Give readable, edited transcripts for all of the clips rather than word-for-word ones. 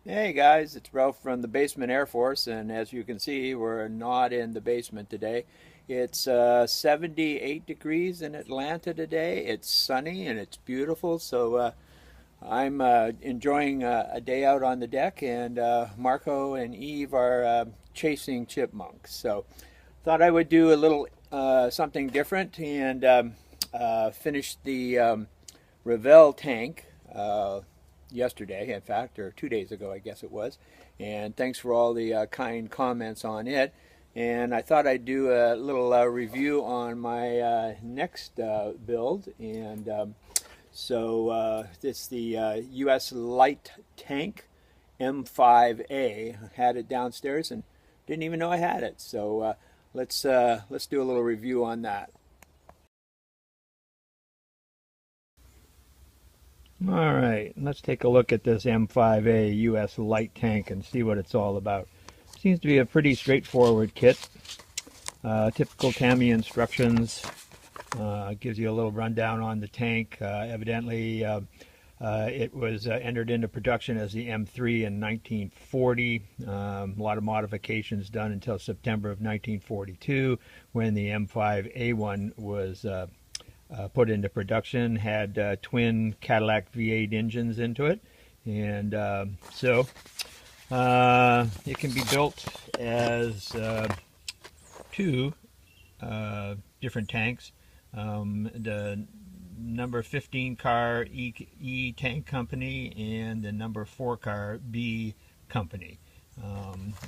Hey guys, it's Ralph from the Basement Air Force, and as you can see, we're not in the basement today. It's 78 degrees in Atlanta today. It's sunny and it's beautiful, so I'm enjoying a day out on the deck, and Marco and Eve are chasing chipmunks. So thought I would do a little something different and finish the Revell tank yesterday, in fact, or 2 days ago, I guess it was. And thanks for all the kind comments on it. And I thought I'd do a little review on my next build. And it's the U.S. light tank M5A. I had it downstairs and didn't even know I had it. So let's do a little review on that. All right, let's take a look at this M5A US light tank and see what it's all about. Seems to be a pretty straightforward kit. Typical Tamiya instructions. Gives you a little rundown on the tank. Evidently, it was entered into production as the M3 in 1940. A lot of modifications done until September of 1942 when the M5A1 was put into production. Had twin Cadillac V8 engines into it, and it can be built as two different tanks. The number 15 car E tank company and the number 4 car B company.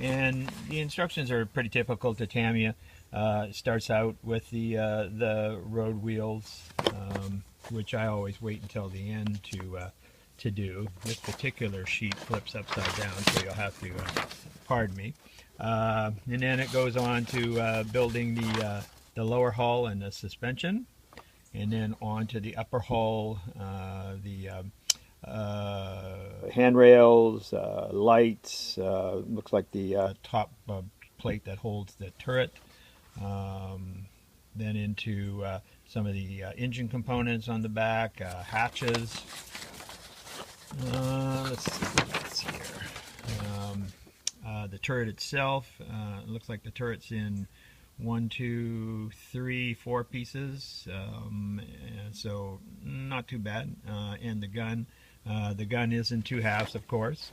And the instructions are pretty typical to Tamiya. It starts out with the road wheels, which I always wait until the end to do. This particular sheet flips upside down, so you'll have to pardon me. And then it goes on to building the lower hull and the suspension, and then on to the upper hull, the handrails, lights, looks like the top plate that holds the turret, then into some of the engine components on the back, hatches. Let's see what's here. The turret itself, it looks like the turret's in 1, 2, 3, 4 pieces, so not too bad. And the gun is in 2 halves, of course.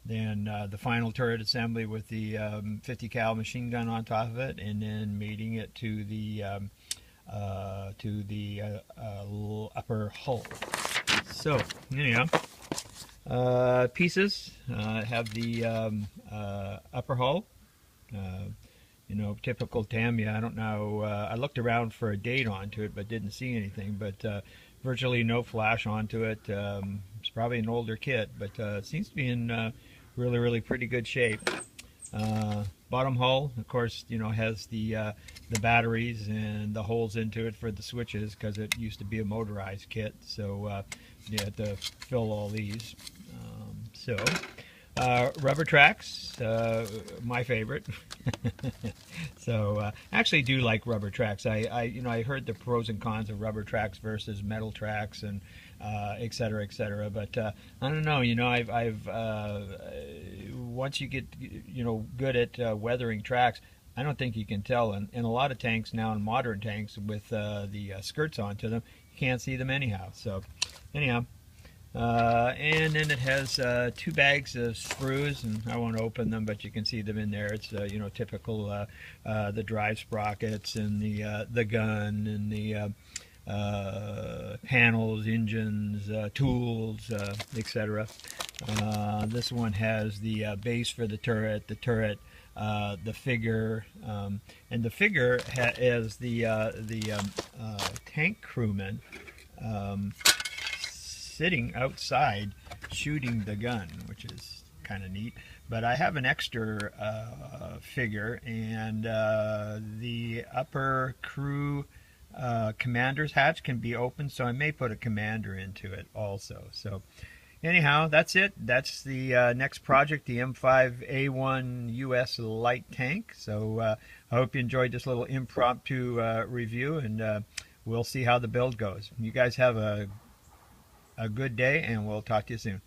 Then the final turret assembly with the 50 cal machine gun on top of it, and then mating it to the upper hull. So anyhow, pieces have the upper hull. Typical Tamiya. I don't know. I looked around for a date onto it, but didn't see anything. But virtually no flash onto it. It's probably an older kit, but it seems to be in really pretty good shape. Bottom hull, of course, has the batteries and the holes into it for the switches because it used to be a motorized kit. So you had to fill all these. Rubber tracks, my favorite. So I actually do like rubber tracks. I heard the pros and cons of rubber tracks versus metal tracks and et cetera, et cetera. But I don't know. I've once you get good at weathering tracks, I don't think you can tell. And a lot of tanks now, in modern tanks with the skirts onto them, you can't see them anyhow. So anyhow. And then it has 2 bags of screws, and I won't open them, but you can see them in there. It's typical the drive sprockets and the gun and the panels, engines, tools, etc. This one has the base for the turret, the figure, and the figure has the tank crewman. Sitting outside shooting the gun, which is kind of neat. But I have an extra figure, and the upper crew commander's hatch can be opened, so I may put a commander into it also. So anyhow, that's it. That's the next project, the M5A1 US light tank. So I hope you enjoyed this little impromptu review, and we'll see how the build goes. You guys have a good day, and we'll talk to you soon.